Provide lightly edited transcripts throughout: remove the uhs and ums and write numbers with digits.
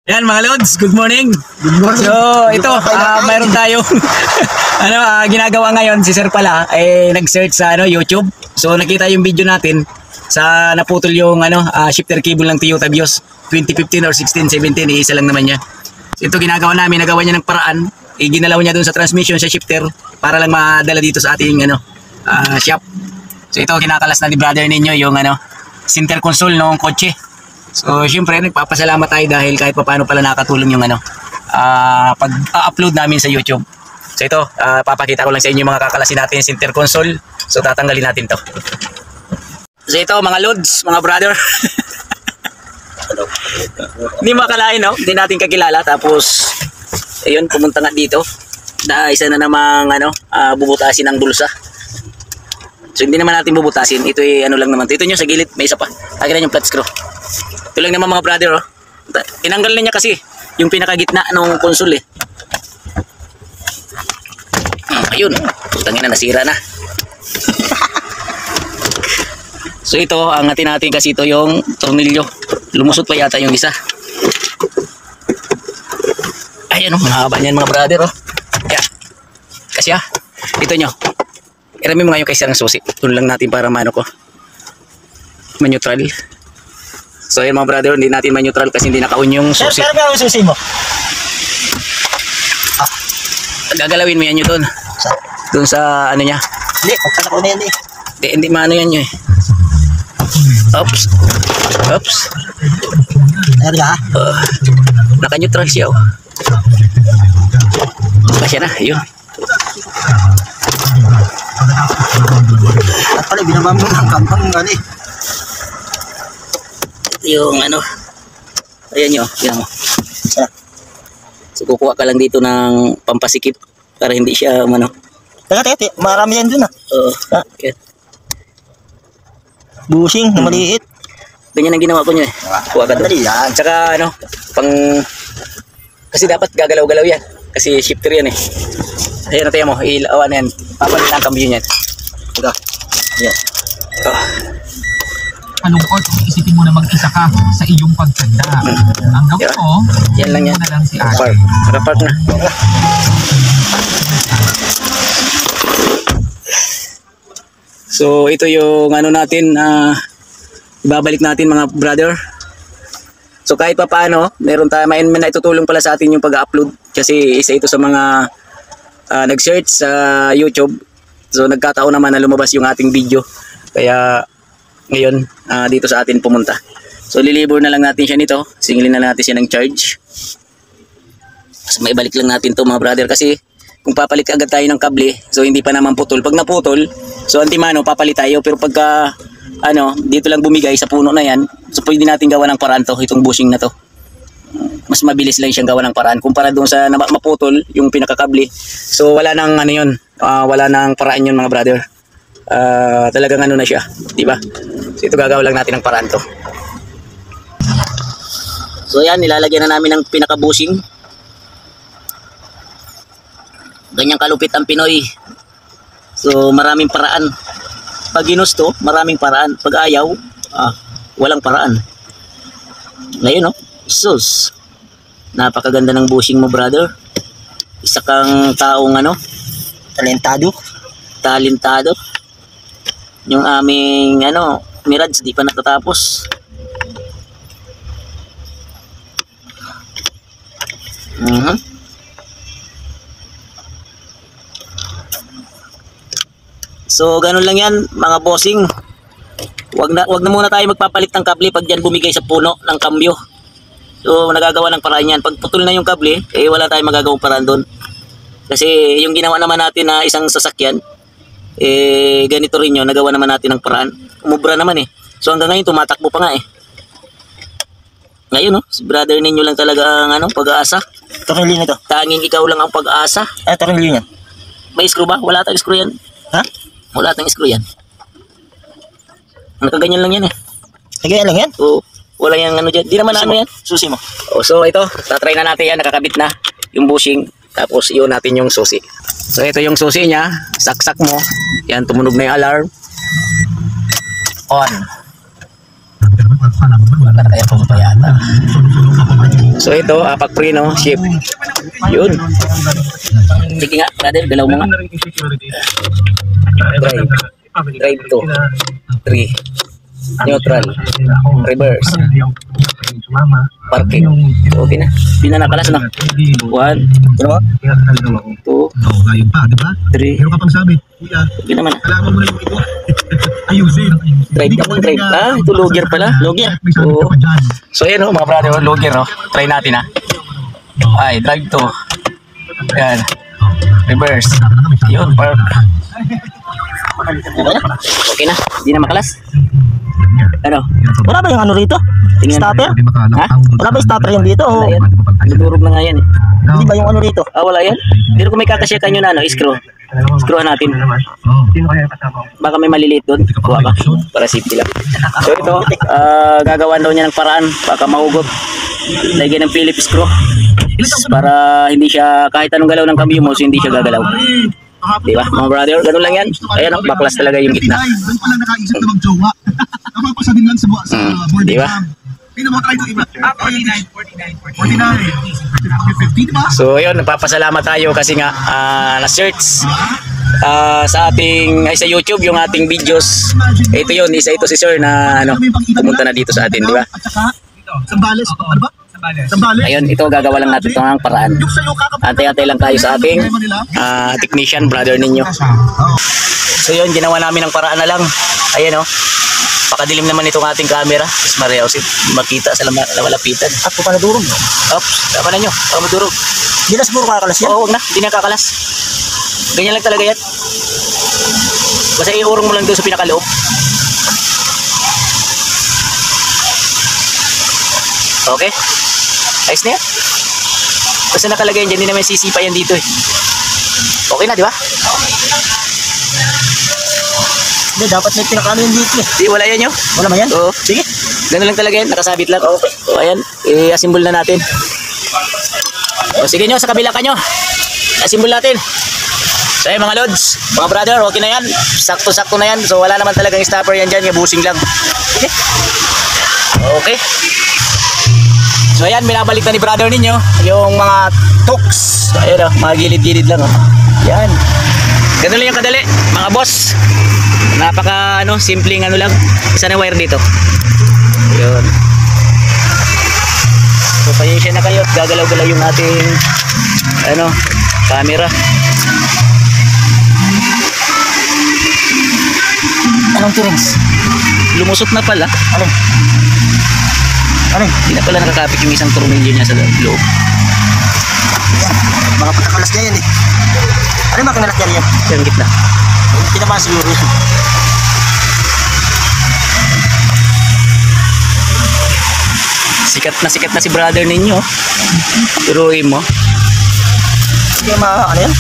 Yan mga Lods, good morning. Good morning. So ito, mayroon tayong ginagawa ngayon. Si Sir pala nag-search sa YouTube. So nakita yung video natin sa naputol yung shifter cable ng Toyota Vios 2015 or 16, 17, isa lang naman niya. So ito ginagawa namin, nagawa niya ng paraan. Ginalaw niya doon sa transmission sa shifter para lang madala dito sa ating shop. So ito kinakalas na ni brother ninyo yung center console ng kotse. So syempre nagpapasalamat tayo dahil kahit paano pala nakatulong yung pag-upload namin sa YouTube. So ito, papakita ko lang sa inyo mga kakalasin natin yung center console. So tatanggalin natin to. So ito mga Lods, mga brother. Hindi makalain, no? Hindi natin kakilala. Tapos ayun, pumunta nga dito na isa na namang bubutasin ng bulsa. So hindi naman natin bubutasin. Ito ay lang naman. Ito nyo sa gilid, may isa pa. Akin na yung flat screw. Ito lang naman mga brother, oh. Tinanggal na niya kasi yung pinakagitna ng console, ayun, tangina na, nasira na. So ito, angatin natin kasi ito yung tornilyo. Lumusot pa yata yung isa. Ayan, mahaba niyan mga brother, oh. Ayan. Kasi ito nyo. Irami mo ngayon kaysa ng susi. Doon lang natin para ma-neutral. So ayun mga brother, hindi natin ma-neutral kasi hindi naka-on yung susi. Pero yung susi mo? Gagalawin mo yan yun doon. Doon sa niya. Hindi, magkana ko na yan Hindi maano yan yun Oops. Oops. Ayan ka? Naka-neutral siya, oh. Pasya na, yun. At pala, binabam mo ng kampang Yung ayan nyo, yan mo. So kukuha ka lang dito ng pampasikip para hindi siya Teka, marami yan dun okay. Busing na maliit. Ganyan ang ginawa ko nyo Kuha ka doon. Tsaka kasi dapat gagalaw-galaw yan. Kasi shifter yan Ayan, natin mo, ilawan yan. Papalit ang cambio yan. Ito. Yan. Malungkot kung isipin mo na mag-isa ka sa iyong pagtanda. Ang gawin mo, yan lang yan. na lang si Ashley. Park na. So ito yung natin, ibabalik natin mga brother. So kahit pa paano, meron tayo, may naitutulong pala sa atin yung pag-upload. Kasi isa ito sa mga nag-search sa YouTube. So nagkataon naman na lumabas yung ating video. Kaya ngayon dito sa atin pumunta. So lilibor na lang natin siya nito. Singilin na natin siya ng charge. So maibalik lang natin to mga brother. Kasi kung papalit agad tayo ng kable, so hindi pa naman putol. Pag naputol, so antimano papalit tayo. Pero pagka dito lang bumigay sa puno na yan, so pwede natin gawa ng paraan to, itong bushing na to. Mas mabilis lang siyang gawa ng paraan kumpara doon sa maputol yung pinakakable. So wala nang wala nang paraan yun mga brother. Talagang na siya, di ba? So ito gagawa lang natin ng paraan to. So yan, nilalagyan na namin ng pinaka-bushing. Ganyang kalupit ang Pinoy. So maraming paraan. Pag ginusto, maraming paraan. Pag ayaw, walang paraan. Ngayon, sus. Napakaganda ng bushing mo, brother. Isa kang taong talentado. Yung aming Mirage di pa natatapos. So ganun lang yan mga bossing. Wag na muna tayo magpapalit ng kable pag diyan bumigay sa puno ng kambyo. So nagagawa ng paraan yan. Pag putol na yung kable, wala tayong magagawang paraan doon. Kasi yung ginawa naman natin na isang sasakyan, ganito rin yun, nagawa naman natin ng paraan. Umubra naman So hanggang ngayon tumatakbo pa nga Ngayon si brother ninyo lang talaga ang pag-aasa. Tornilyo na to. Tanging ikaw lang ang pag-aasa. Tornilyo yan. May screw ba? Wala tayong screw yan. Wala tayong screw yan. Nakaganyan lang yan Ganyan lang yan? Oo. Wala yung dyan. Di naman yan. Susi mo. So ito, tatry na natin yan. Nakakabit na yung bushing. Tapos iyon natin yung susi. So ito yung susi niya. Saksak mo. Yan, tumunog na yung alarm. On. Wala na kaya pumapayata. So ito, apak preno, ship. Yun. Sige nga, brother, galaw mo nga. Drive to. 3. Neutral. Reverse. Parking. Okay na. Di na nakalas na. 1, 2, Ngayon pa, di ba? 3. Meron ka pang sabi. Okay naman. Kailangan mo na yung iba. Ayusin. Drive ka, drive. Ah, ito logger pala. Logger. Oo. So ayan mga brother, logger Try natin Ay, drive to. Yan. Reverse. Yun, park. Okay na. Di na makalas. Ano? Wala ba yung ano rito? Tingnan. Stopper? Ha? Wala ba yung stopper yung dito? Wala O yan. Nadurog na nga yan eh. hindi ba yung ano rito? Ah, wala yan. Pero kung may kakasyakan nyo na screw. Screwan natin. Baka may maliliit doon. Kuha ka. Para safety lang. So ito, gagawan daw niya ng paraan. Baka mahugot. Lagyan ng Phillips screw. Para hindi siya, kahit anong galaw ng cambio mo, so hindi siya gagalaw. Diba mga brother? Ganun lang yan. Ayan, baklas talaga yung gitna. Doon pa lang nakaisip na mag-jowa. Napapasa din lang sa board Diba? Hindi mo try ito iba. 49. 50, diba? So ayun, napapasalamat tayo kasi nga na-search sa ating sa YouTube yung ating videos. Ito yun, isa ito si Sir na pumunta na dito sa atin, di ba? At saka, Sambales. Ano ba? Sambales. Ayun, ito gagawa lang natin ito ng paraan. Antay-antay lang tayo sa ating technician, brother ninyo. So yun, ginawa namin ng paraan na lang. Ayan pakadilim naman itong ating camera. Mas mareos makita sa malapitan. At kung paano durog? Oops, tama na nyo, baka madurog. Hindi na siguro kakalas yan. Oo, wag na, hindi na kakalas. Ganyan lang talaga yan. Basta iurong mo lang doon sa pinakaloob. Okay? Ayos na yan. Basta nakalagay yan dyan, hindi naman sisipa yan dito eh. Okay na, di ba? Hindi, dapat may pinakano yung dito eh. Di, wala yan yun. Wala ba yan? Oo. Sige. Ganun lang talaga yan, nakasabit lang. Okay. So ayan, i-assemble na natin. O sige nyo, sa kabila ka nyo. Assemble natin. So ayan mga lods, mga brother, okay na yan. Sakto-sakto na yan. So wala naman talagang stopper yan dyan, yung busing lang. Okay. Okay. So ayan, binabalik na ni brother ninyo yung mga tools. Ayan mga gilid-gilid lang Yan. Ganun lang yung kadali, mga boss. Napaka simpleng lang. Isa na wire dito. Yun. So pasensya na kayo, gagalaw-galaw yung ating camera. Anong turings? Lumusot na pala. Ano? Ano? Hindi na pala nakakapit yung isang tornilyo niya sa loob. Mga patakalas niya yan eh. Ano yung makinalas niya yan? Yung gitna. Hindi naman siguro. Sikat na si brother ninyo. Turuin mo. Hindi ano yan?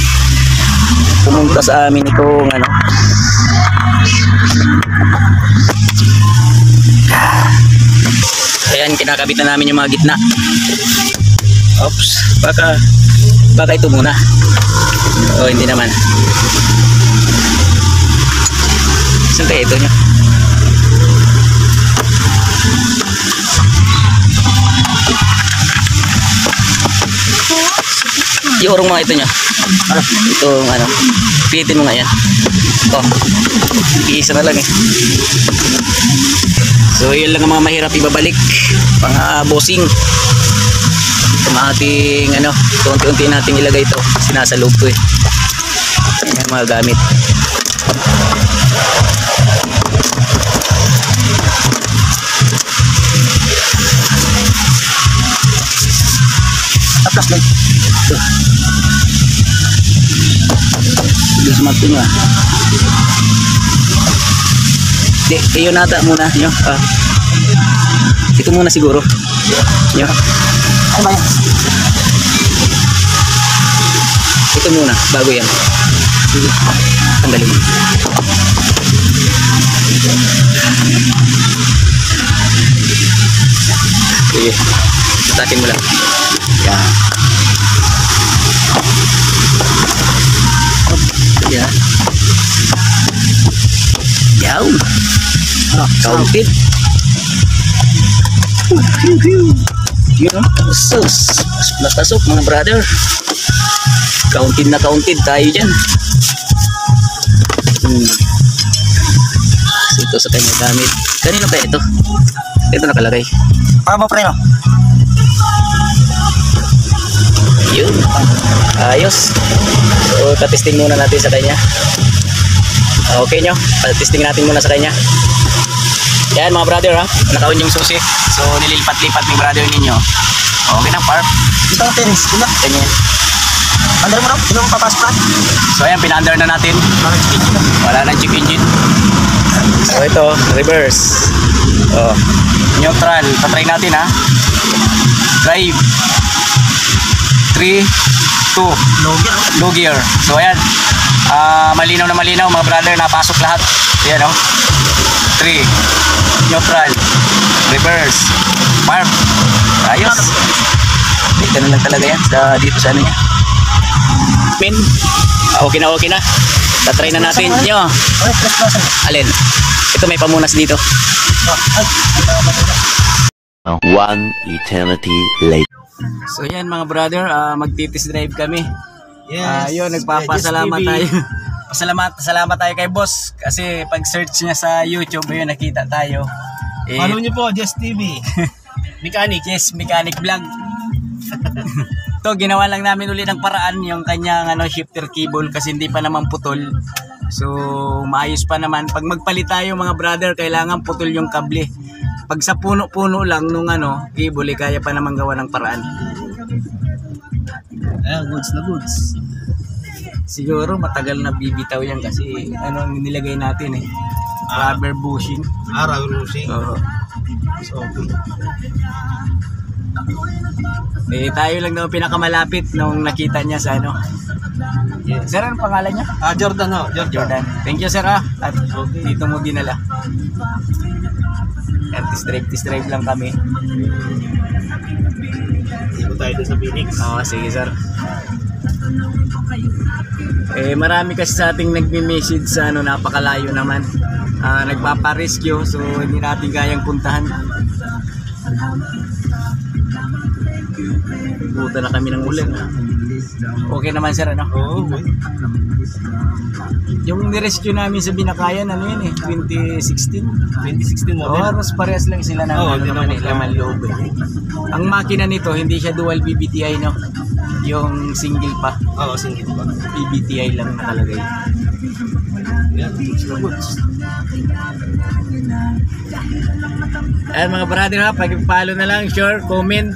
Pumunta sa amin itong Ayan, kinakabit na namin yung mga gitna. Oops, baka ito muna. O, hindi naman. Saan kaya ito nyo? Iurong mga ito nyo. Itong pihitin mo nga yan. Ito. Iisa na lang eh. So yun lang ang mga mahirap ibabalik. Pang bossing. Itong ating unti-unti nating ilagay ito. Sinasaloob ko eh. Yung mga gamit. Tapos lang. Ito. Diyos mato nyo Di, kayo nata muna nyo. Ito muna siguro. Nyo. Ano ba yan? Ito muna, bago yan. Sige, tanggalin mo. Sige, tatin mo lang. Yan. Yan. Yaw. Counted. Yun, sus. Pasok na pasok mga brother. Counted tayo dyan. Ito sa kanya gamit. Kanino kaya ito? Ito nakalagay. Paano mo preno? Yun. Ayos. So, tatesting muna natin sa kanya. Okay nyo? Tatesting natin muna sa kanya. Yan mga brother ha. Nakaon yung susi. So, nililipat-lipat ng brother ninyo. Okay na, park. Dito ang tenis. Diba? Ganyan. Under mo raw? Sino mo papasok na? So, ayan, pina-under na natin. Mga chicken na. Wala nang check engine. So, ito, reverse. Oh, neutral. Patry natin ha. Drive. 3, 2. Low gear. So, ayan. Malinaw na malinaw mga brother. Napasok lahat. Ayan o. 3. Neutral. Reverse. Park. Ayos. Dito na lang talaga yan. Dito sa ano niya. Pin. Okay na. Tatry na natin nyo. Okay, press na sa'yo. Alin? Ito may pamunas dito. Ay, One eternity later. So yan mga brother, magtitis drive kami. yes. Yun, nagpapasalamat tayo. Salamat tayo kay boss. Kasi pag search niya sa YouTube, yun, nakita tayo. Follow niyo po, Just TV. Mechanic. Yes, mechanic vlog. To ginawa lang namin ulit ng paraan yung kanyang shifter cable kasi hindi pa naman putol. So maayos pa naman. Pag magpalit tayo mga brother, kailangan putol yung kable. Pag sa puno-puno lang nung cable, kaya pa naman gawa ng paraan. Goods na goods. Siguro matagal na bibitaw yan kasi ang nilagay natin rubber bushing. Rubber bushing. Oo. So, okay. Tayo lang daw pinakamalapit nung nakita niya sa Yes. Sir, ano pangalan niya? Jordan ho. Jordan. Thank you sir At dito mo dinala. At test drive lang kami. Dito tayo dun sa Phoenix. Oo, sige sir. Marami kasi sa ating nagme-message sa napakalayo naman. Nagpapa-rescue so hindi natin kayang puntahan. Buta na kami ng ulan. Okay naman sir Oo, okay. Yung nirescue namin sa Binakayan 2016. 2016 mo. Halos parehas lang sila ng Oo, hindi naman laman loob. Ang makina nito hindi siya dual BBTI yung single pa. Oo, single pa. BBTI lang nakalagay. Yan, goods na goods. Ayan mga brother pag-follow na lang, share, comment,